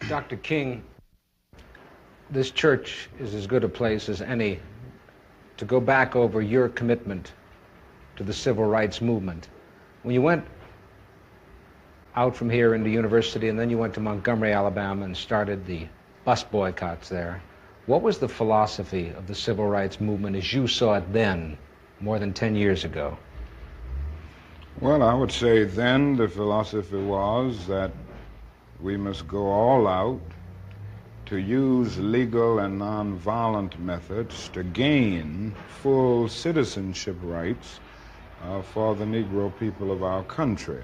Dr. King, this church is as good a place as any to go back over your commitment to the civil rights movement. When you went out from here into university and then you went to Montgomery, Alabama and started the bus boycotts there, what was the philosophy of the civil rights movement as you saw it then, more than 10 years ago? Well, I would say then the philosophy was that we must go all out to use legal and nonviolent methods to gain full citizenship rights for the Negro people of our country.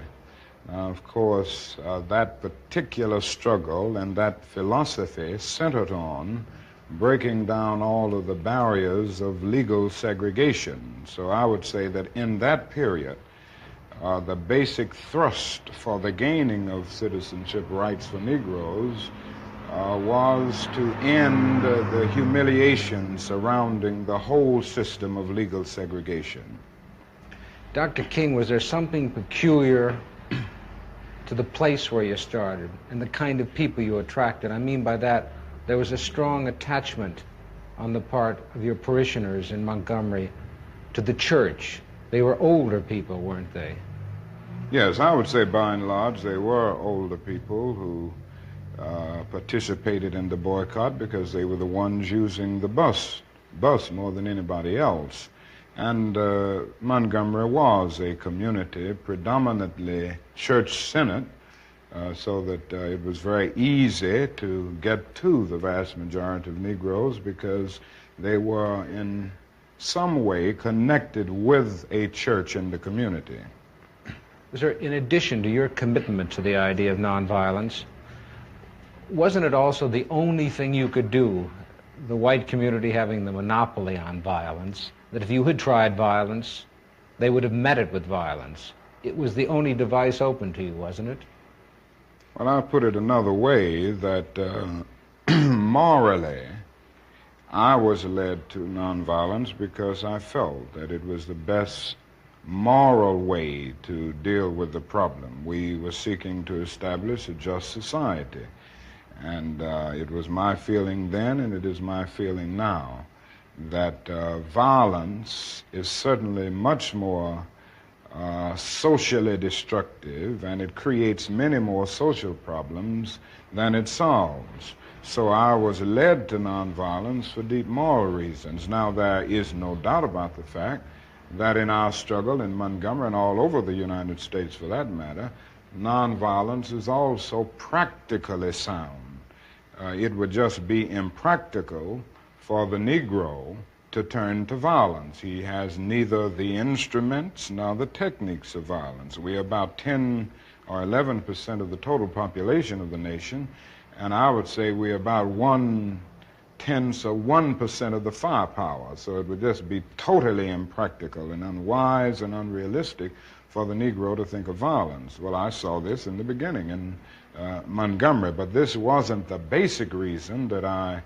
Now, of course, that particular struggle and that philosophy centered on breaking down all of the barriers of legal segregation. So I would say that in that period, the basic thrust for the gaining of citizenship rights for Negroes was to end the humiliation surrounding the whole system of legal segregation. Dr. King, was there something peculiar to the place where you started and the kind of people you attracted? I mean by that, there was a strong attachment on the part of your parishioners in Montgomery to the church. They were older people, weren't they? Yes, I would say by and large they were older people who participated in the boycott because they were the ones using the bus more than anybody else. And Montgomery was a community predominantly church-centered, so that it was very easy to get to the vast majority of Negroes because they were in some way connected with a church in the community. Was there, in addition to your commitment to the idea of nonviolence, wasn't it also the only thing you could do, the white community having the monopoly on violence, that if you had tried violence, they would have met it with violence? It was the only device open to you, wasn't it? Well, I'll put it another way, that morally, I was led to nonviolence because I felt that it was the best moral way to deal with the problem. We were seeking to establish a just society. And it was my feeling then, and it is my feeling now, that violence is certainly much more socially destructive, and it creates many more social problems than it solves. So I was led to nonviolence for deep moral reasons. Now, there is no doubt about the fact that in our struggle in Montgomery and all over the United States for that matter, nonviolence is also practically sound. It would just be impractical for the Negro to turn to violence. He has neither the instruments nor the techniques of violence. We are about 10 or 11% of the total population of the nation, and I would say we're about 1/10 of the firepower. So it would just be totally impractical and unwise and unrealistic for the Negro to think of violence. Well, I saw this in the beginning in Montgomery, but this wasn't the basic reason that I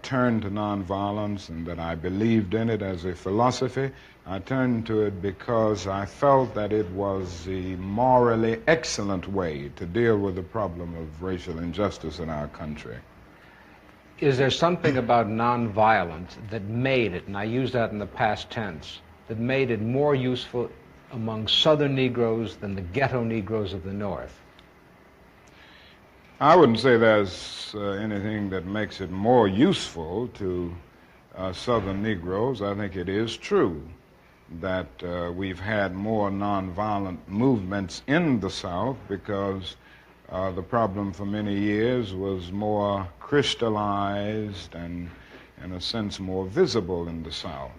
turned to nonviolence and that I believed in it as a philosophy. I turned to it because I felt that it was the morally excellent way to deal with the problem of racial injustice in our country. Is there something about nonviolence that made it, and I use that in the past tense, that made it more useful among Southern Negroes than the ghetto Negroes of the North? I wouldn't say there's anything that makes it more useful to Southern Negroes. I think it is true that we've had more nonviolent movements in the South because the problem for many years was more crystallized and, in a sense, more visible in the South.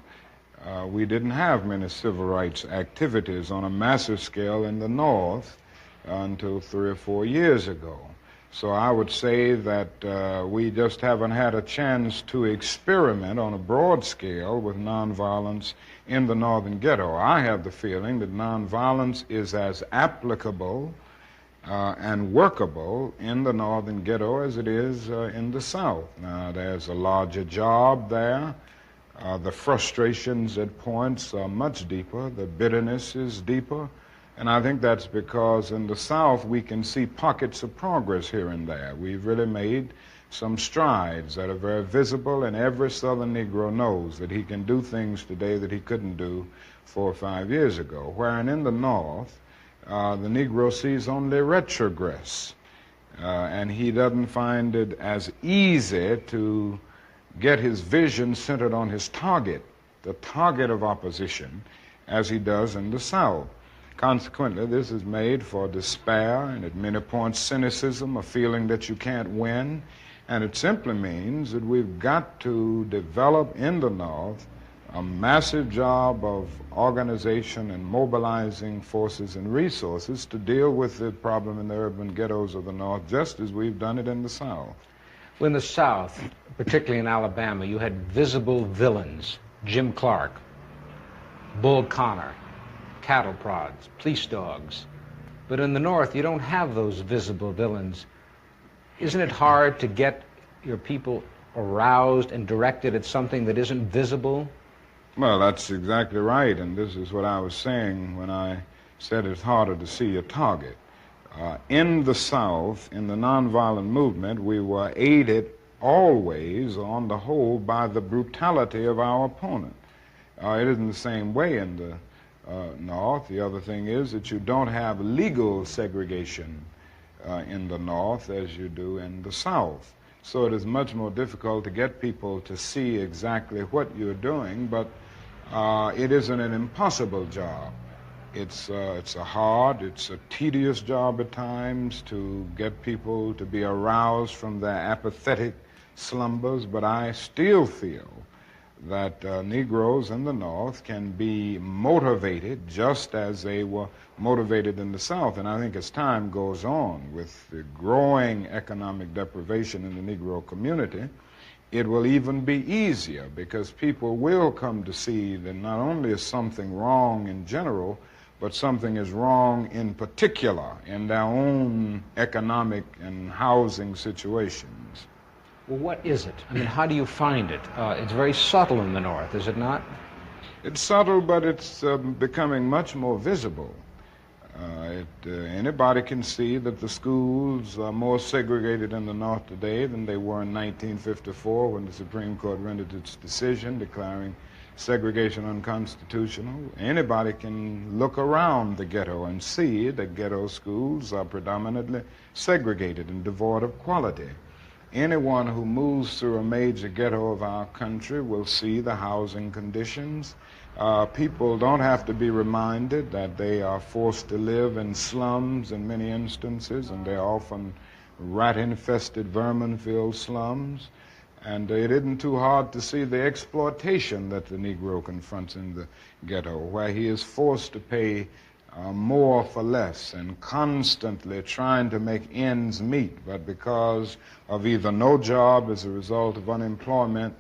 We didn't have many civil rights activities on a massive scale in the North until 3 or 4 years ago. So I would say that we just haven't had a chance to experiment on a broad scale with nonviolence in the Northern ghetto. I have the feeling that nonviolence is as applicable and workable in the Northern ghetto as it is in the South. Now, there's a larger job there. The frustrations at points are much deeper. The bitterness is deeper. And I think that's because in the South we can see pockets of progress here and there. We've really made some strides that are very visible, and every Southern Negro knows that he can do things today that he couldn't do 4 or 5 years ago. Wherein in the North, the Negro sees only retrogress, and he doesn't find it as easy to get his vision centered on his target, the target of opposition, as he does in the South. Consequently, this is made for despair and at many points cynicism, a feeling that you can't win, and it simply means that we've got to develop in the North a massive job of organization and mobilizing forces and resources to deal with the problem in the urban ghettos of the North, just as we've done it in the South. Well, in the South, particularly in Alabama, you had visible villains: Jim Clark, Bull Connor, cattle prods, police dogs. But in the North, you don't have those visible villains. Isn't it hard to get your people aroused and directed at something that isn't visible? Well, that's exactly right, and this is what I was saying when I said it's harder to see a target. In the South, in the nonviolent movement, we were aided always, on the whole, by the brutality of our opponent. It isn't the same way in the North. The other thing is that you don't have legal segregation in the North as you do in the South. So it is much more difficult to get people to see exactly what you're doing, but it isn't an impossible job. It's a hard, it's a tedious job at times to get people to be aroused from their apathetic slumbers, but I still feel that Negroes in the North can be motivated just as they were motivated in the South. And I think as time goes on, with the growing economic deprivation in the Negro community, it will even be easier, because people will come to see that not only is something wrong in general, but something is wrong in particular in their own economic and housing situations. Well, what is it? I mean, how do you find it? It's very subtle in the North, is it not? It's subtle, but it's becoming much more visible. Anybody can see that the schools are more segregated in the North today than they were in 1954 when the Supreme Court rendered its decision declaring segregation unconstitutional. Anybody can look around the ghetto and see that ghetto schools are predominantly segregated and devoid of quality. Anyone who moves through a major ghetto of our country will see the housing conditions. People don't have to be reminded that they are forced to live in slums in many instances, and they're often rat-infested, vermin-filled slums. And it isn't too hard to see the exploitation that the Negro confronts in the ghetto, where he is forced to pay more for less and constantly trying to make ends meet, but because of either no job as a result of unemployment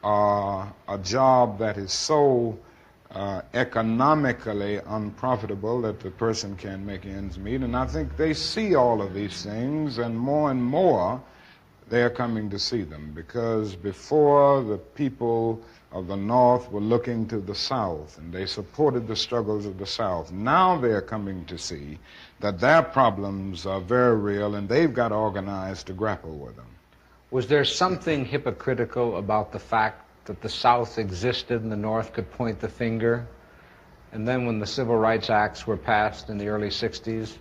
or a job that is so economically unprofitable that the person can't make ends meet. And I think they see all of these things, and more they are coming to see them, because before the people of the North were looking to the South and they supported the struggles of the South. Now they are coming to see that their problems are very real and they've got organized to grapple with them. Was there something hypocritical about the fact that the South existed and the North could point the finger, and then when the Civil Rights Acts were passed in the early 60s,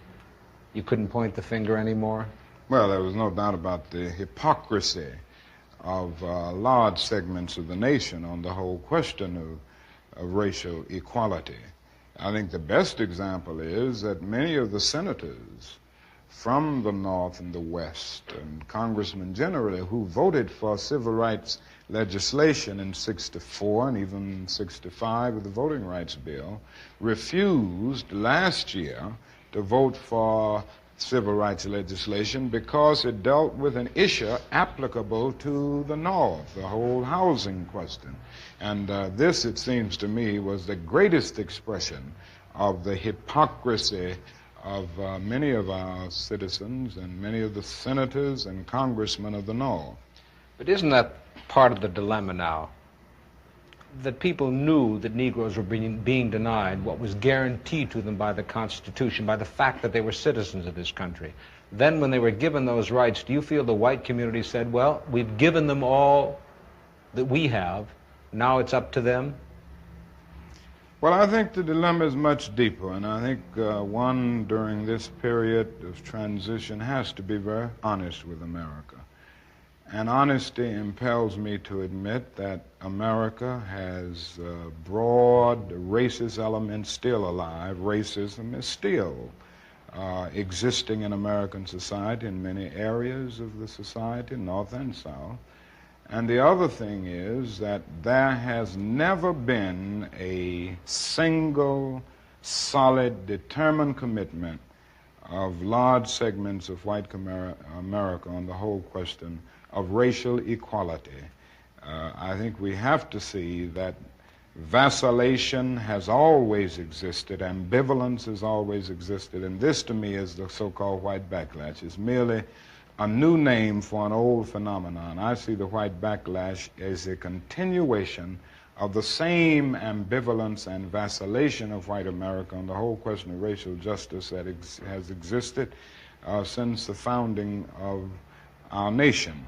you couldn't point the finger anymore? Well, there was no doubt about the hypocrisy of large segments of the nation on the whole question of racial equality. I think the best example is that many of the senators from the North and the West, and congressmen generally, who voted for civil rights legislation in '64 and even '65 with the Voting Rights Bill, refused last year to vote for civil rights legislation because it dealt with an issue applicable to the North, the whole housing question. And this, it seems to me, was the greatest expression of the hypocrisy of many of our citizens and many of the senators and congressmen of the North. But isn't that part of the dilemma now? that people knew that Negroes were being denied what was guaranteed to them by the Constitution, by the fact that they were citizens of this country. Then when they were given those rights, do you feel the white community said, well, we've given them all that we have, now it's up to them? Well, I think the dilemma is much deeper, and I think one during this period of transition has to be very honest with America. And honesty impels me to admit that America has broad racist elements still alive. Racism is still existing in American society in many areas of the society, North and South. And the other thing is that there has never been a single, solid, determined commitment of large segments of white America on the whole question of racial equality. I think we have to see that vacillation has always existed, ambivalence has always existed, and this to me is the so-called white backlash. It's merely a new name for an old phenomenon. I see the white backlash as a continuation of the same ambivalence and vacillation of white America on the whole question of racial justice that has existed since the founding of our nation.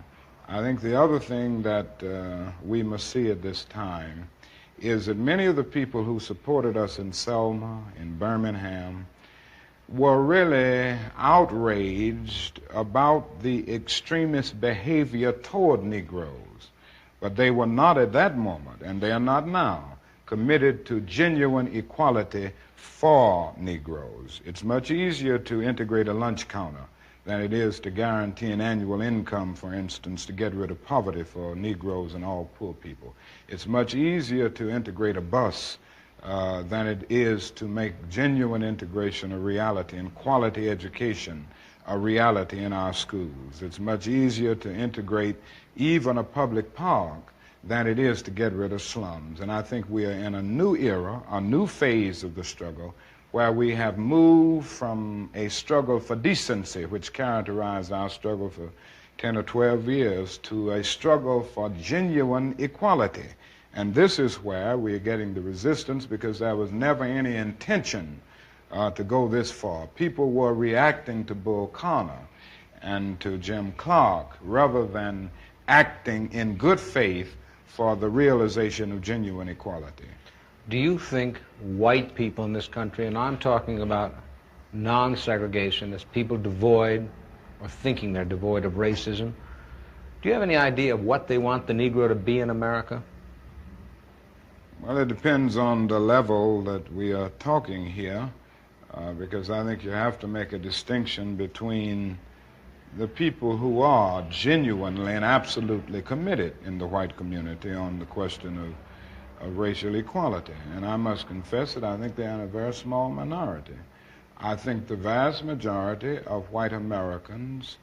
I think the other thing that we must see at this time is that many of the people who supported us in Selma, in Birmingham, were really outraged about the extremist behavior toward Negroes. But they were not at that moment, and they are not now, committed to genuine equality for Negroes. It's much easier to integrate a lunch counter than it is to guarantee an annual income, for instance, to get rid of poverty for Negroes and all poor people. It's much easier to integrate a bus than it is to make genuine integration a reality and quality education a reality in our schools. It's much easier to integrate even a public park than it is to get rid of slums. And I think we are in a new era, a new phase of the struggle, where we have moved from a struggle for decency, which characterized our struggle for 10 or 12 years, to a struggle for genuine equality. And this is where we are getting the resistance, because there was never any intention to go this far. People were reacting to Bull Connor and to Jim Clark rather than acting in good faith for the realization of genuine equality. Do you think white people in this country, and I'm talking about non-segregationists, people devoid or thinking they're devoid of racism, do you have any idea of what they want the Negro to be in America? Well, it depends on the level that we are talking here, because I think you have to make a distinction between the people who are genuinely and absolutely committed in the white community on the question of racial equality. And I must confess that I think they're in a very small minority. I think the vast majority of white Americans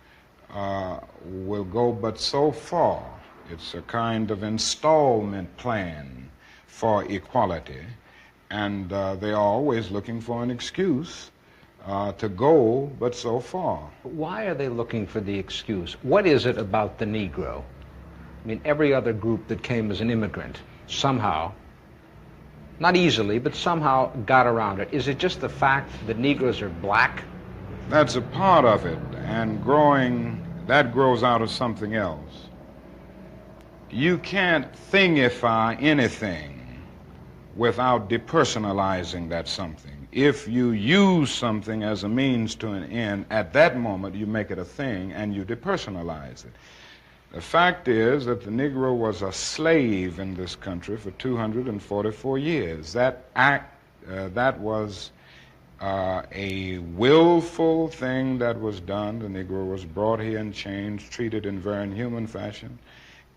will go but so far. It's a kind of installment plan for equality, and they are always looking for an excuse to go but so far. Why are they looking for the excuse? What is it about the Negro? I mean, every other group that came as an immigrant somehow, not easily, but somehow got around it. Is it just the fact that Negroes are black? That's a part of it, and that grows out of something else. You can't thingify anything without depersonalizing that something. If you use something as a means to an end, at that moment you make it a thing and you depersonalize it. The fact is that the Negro was a slave in this country for 244 years. That was a willful thing that was done. The Negro was brought here and changed, treated in very inhuman fashion.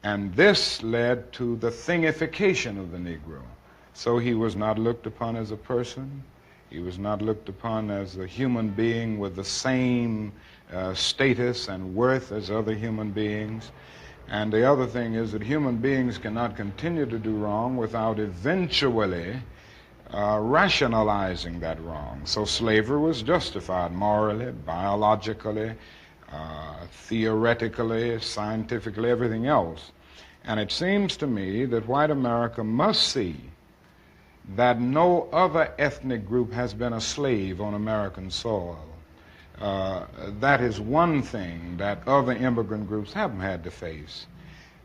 And this led to the thingification of the Negro. So he was not looked upon as a person. He was not looked upon as a human being with the same status and worth as other human beings. And the other thing is that human beings cannot continue to do wrong without eventually rationalizing that wrong. So slavery was justified morally, biologically, theoretically, scientifically, everything else. And it seems to me that white America must see that no other ethnic group has been a slave on American soil. That is one thing that other immigrant groups haven't had to face.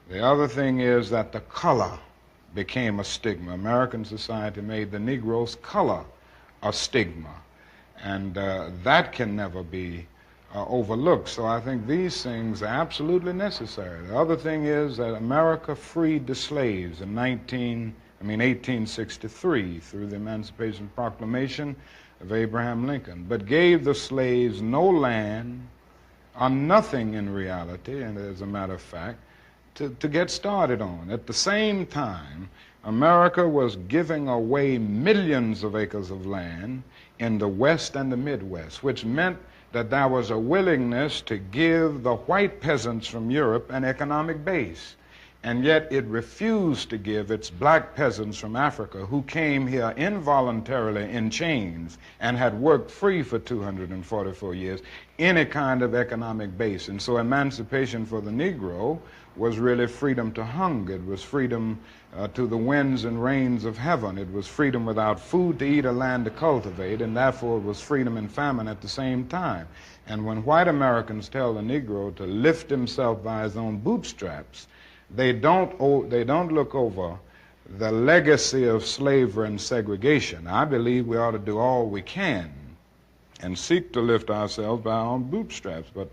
The other thing is that the color became a stigma. American society made the Negro's color a stigma, and that can never be overlooked. So I think these things are absolutely necessary. The other thing is that America freed the slaves in 1863 through the Emancipation Proclamation of Abraham Lincoln, but gave the slaves no land or nothing in reality, and as a matter of fact, to get started on. At the same time, America was giving away millions of acres of land in the West and the Midwest, which meant that there was a willingness to give the white peasants from Europe an economic base. And yet it refused to give its black peasants from Africa, who came here involuntarily in chains and had worked free for 244 years, any kind of economic base. And so emancipation for the Negro was really freedom to hunger. It was freedom to the winds and rains of heaven. It was freedom without food to eat or land to cultivate, and therefore it was freedom and famine at the same time. And when white Americans tell the Negro to lift himself by his own bootstraps, they don't look over the legacy of slavery and segregation. I believe we ought to do all we can and seek to lift ourselves by our own bootstraps, but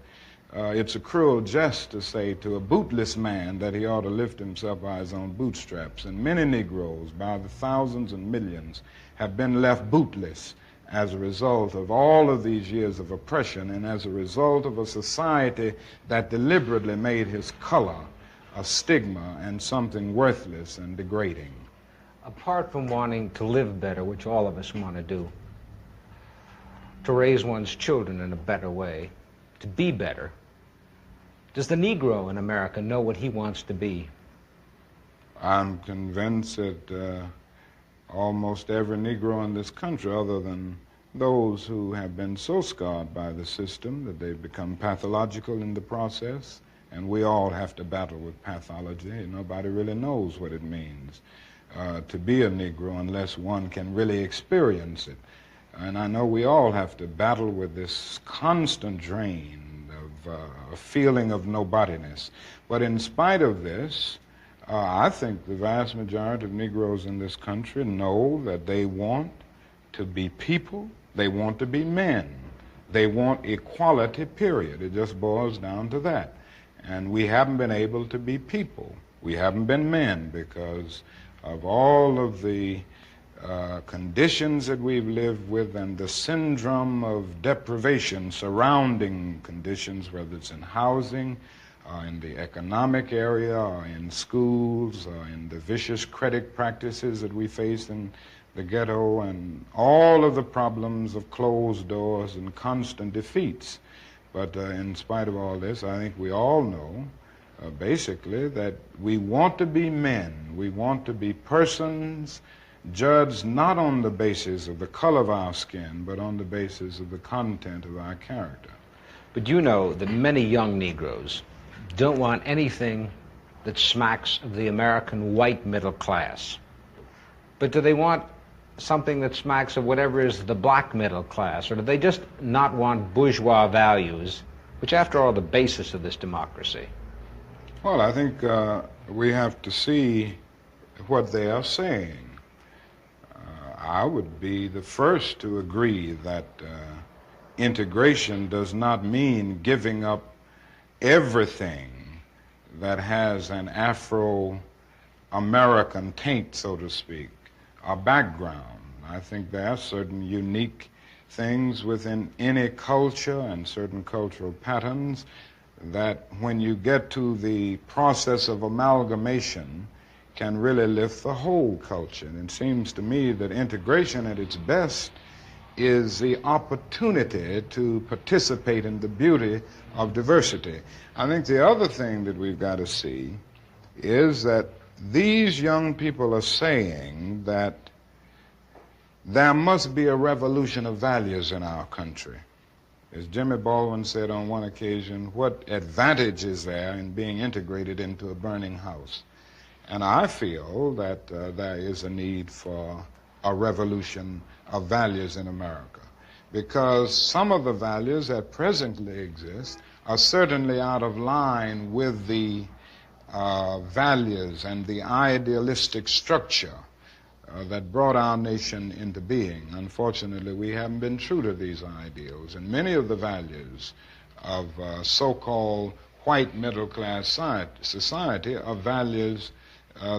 it's a cruel jest to say to a bootless man that he ought to lift himself by his own bootstraps. And many Negroes, by the thousands and millions, have been left bootless as a result of all of these years of oppression and as a result of a society that deliberately made his color a stigma and something worthless and degrading. Apart from wanting to live better, which all of us want to do, to raise one's children in a better way, to be better, does the Negro in America know what he wants to be? I'm convinced that almost every Negro in this country, other than those who have been so scarred by the system that they've become pathological in the process, and we all have to battle with pathology. Nobody really knows what it means to be a Negro unless one can really experience it. And I know we all have to battle with this constant drain of a feeling of nobodiness. But in spite of this, I think the vast majority of Negroes in this country know that they want to be people, they want to be men, they want equality, period. It just boils down to that. And we haven't been able to be people. We haven't been men because of all of the conditions that we've lived with and the syndrome of deprivation surrounding conditions, whether it's in housing, in the economic area, or in schools, or in the vicious credit practices that we face in the ghetto, and all of the problems of closed doors and constant defeats. But in spite of all this, I think we all know, basically, that we want to be men. We want to be persons judged not on the basis of the color of our skin, but on the basis of the content of our character. But you know that many young Negroes don't want anything that smacks of the American white middle class. But do they want something that smacks of whatever is the black middle class, or do they just not want bourgeois values, which after all are the basis of this democracy? Well, I think we have to see what they are saying. I would be the first to agree that integration does not mean giving up everything that has an Afro-American taint, so to speak, a background. I think there are certain unique things within any culture and certain cultural patterns that when you get to the process of amalgamation can really lift the whole culture. And it seems to me that integration at its best is the opportunity to participate in the beauty of diversity. I think the other thing that we've got to see is that these young people are saying that there must be a revolution of values in our country. As Jimmy Baldwin said on one occasion, what advantage is there in being integrated into a burning house? And I feel that there is a need for a revolution of values in America, because some of the values that presently exist are certainly out of line with the values and the idealistic structure that brought our nation into being. Unfortunately, we haven't been true to these ideals, and many of the values of so-called white middle-class society are values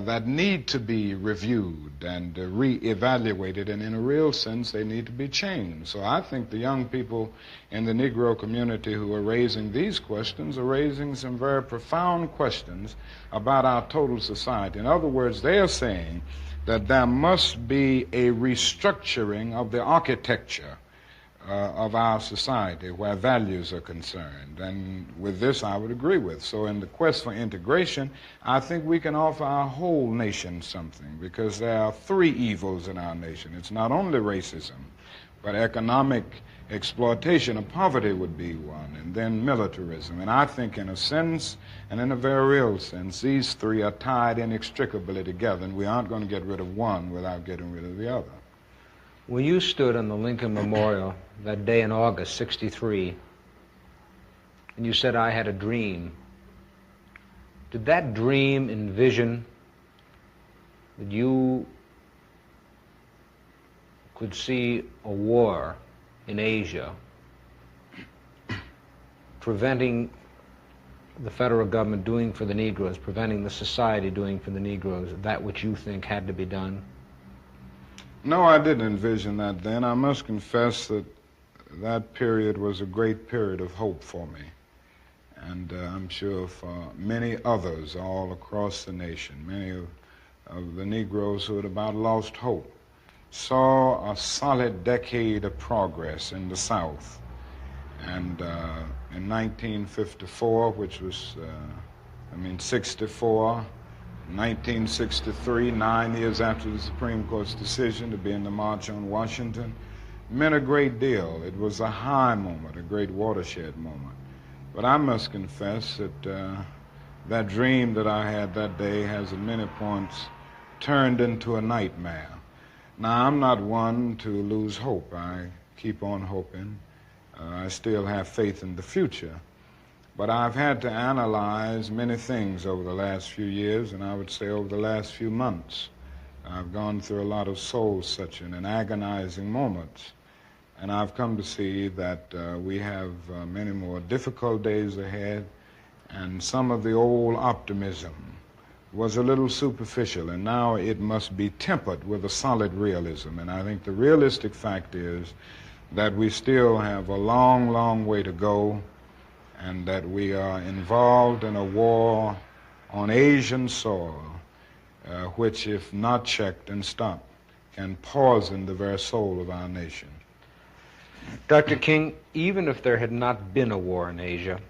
that need to be reviewed and re-evaluated, and in a real sense, they need to be changed. So I think the young people in the Negro community who are raising these questions are raising some very profound questions about our total society. In other words, they are saying that there must be a restructuring of the architecture of our society where values are concerned. And with this I would agree with. So in the quest for integration, I think we can offer our whole nation something, because there are three evils in our nation. It's not only racism, but economic exploitation of poverty would be one, and then militarism. And I think in a sense, and in a very real sense, these three are tied inextricably together, and we aren't going to get rid of one without getting rid of the other. When you stood on the Lincoln Memorial that day in August, '63, and you said, "I had a dream," did that dream envision that you could see a war in Asia preventing the federal government doing for the Negroes, preventing the society doing for the Negroes that which you think had to be done? No, I didn't envision that then. I must confess that that period was a great period of hope for me. And I'm sure for many others all across the nation, many of the Negroes who had about lost hope, saw a solid decade of progress in the South. And in 1954, which was, 64, 1963, 9 years after the Supreme Court's decision to be in the March on Washington, meant a great deal. It was a high moment, a great watershed moment. But I must confess that that dream that I had that day has at many points turned into a nightmare. Now, I'm not one to lose hope. I keep on hoping. I still have faith in the future. But I've had to analyze many things over the last few years, and I would say over the last few months. I've gone through a lot of soul-searching and agonizing moments, and I've come to see that we have many more difficult days ahead, and some of the old optimism was a little superficial, and now it must be tempered with a solid realism. And I think the realistic fact is that we still have a long, long way to go, and that we are involved in a war on Asian soil, which, if not checked and stopped, can poison the very soul of our nation. Dr. King, even if there had not been a war in Asia,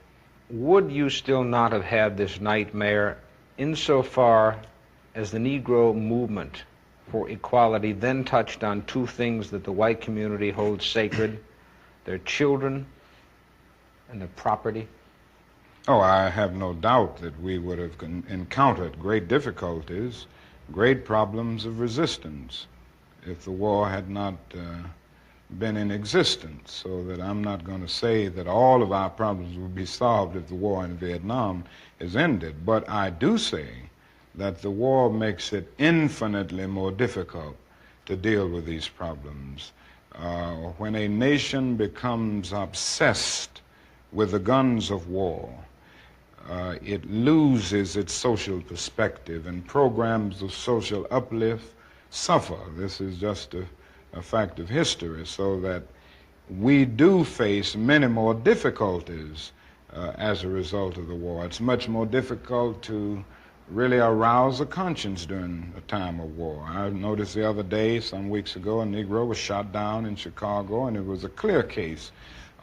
would you still not have had this nightmare insofar as the Negro movement for equality then touched on two things that the white community holds sacred: their children and their property? Oh, I have no doubt that we would have encountered great difficulties, great problems of resistance if the war had not been in existence. So that I'm not going to say that all of our problems will be solved if the war in Vietnam is ended. But I do say that the war makes it infinitely more difficult to deal with these problems. When a nation becomes obsessed with the guns of war, it loses its social perspective, and programs of social uplift suffer. This is just a fact of history, so that we do face many more difficulties as a result of the war. It's much more difficult to really arouse a conscience during a time of war. I noticed the other day, some weeks ago, a Negro was shot down in Chicago, and it was a clear case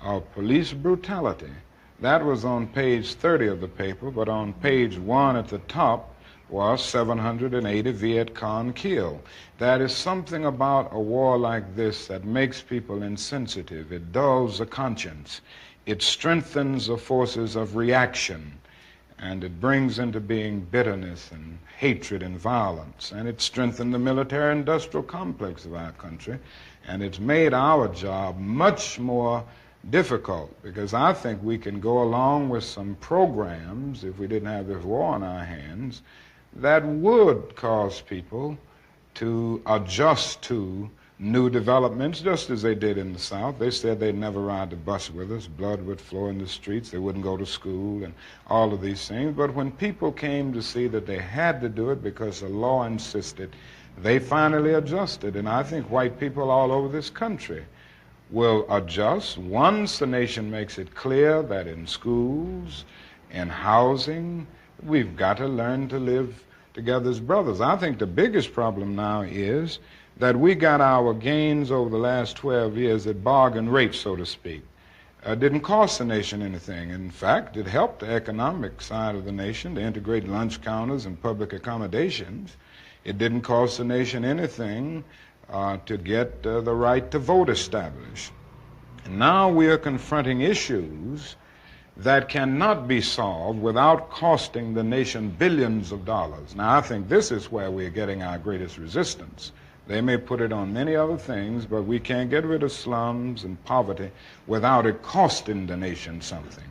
of police brutality. That was on page 30 of the paper, but on page 1 at the top was 780 Viet Cong killed. That is something about a war like this that makes people insensitive. It dulls the conscience. It strengthens the forces of reaction. and it brings into being bitterness and hatred and violence, and it strengthened the military-industrial complex of our country, and it's made our job much more difficult, because I think we can go along with some programs, if we didn't have this war on our hands, that would cause people to adjust to new developments, just as they did in the South. They said they'd never ride the bus with us. Blood would flow in the streets. They wouldn't go to school and all of these things. But when people came to see that they had to do it because the law insisted, they finally adjusted. And I think white people all over this country will adjust once the nation makes it clear that in schools, in housing, we've got to learn to live together as brothers. I think the biggest problem now is that we got our gains over the last 12 years at bargain rates, so to speak. Didn't cost the nation anything. In fact, it helped the economic side of the nation to integrate lunch counters and public accommodations. It didn't cost the nation anything to get the right to vote established. And now we are confronting issues that cannot be solved without costing the nation billions of dollars. Now, I think this is where we're getting our greatest resistance. They may put it on many other things, but we can't get rid of slums and poverty without it costing the nation something.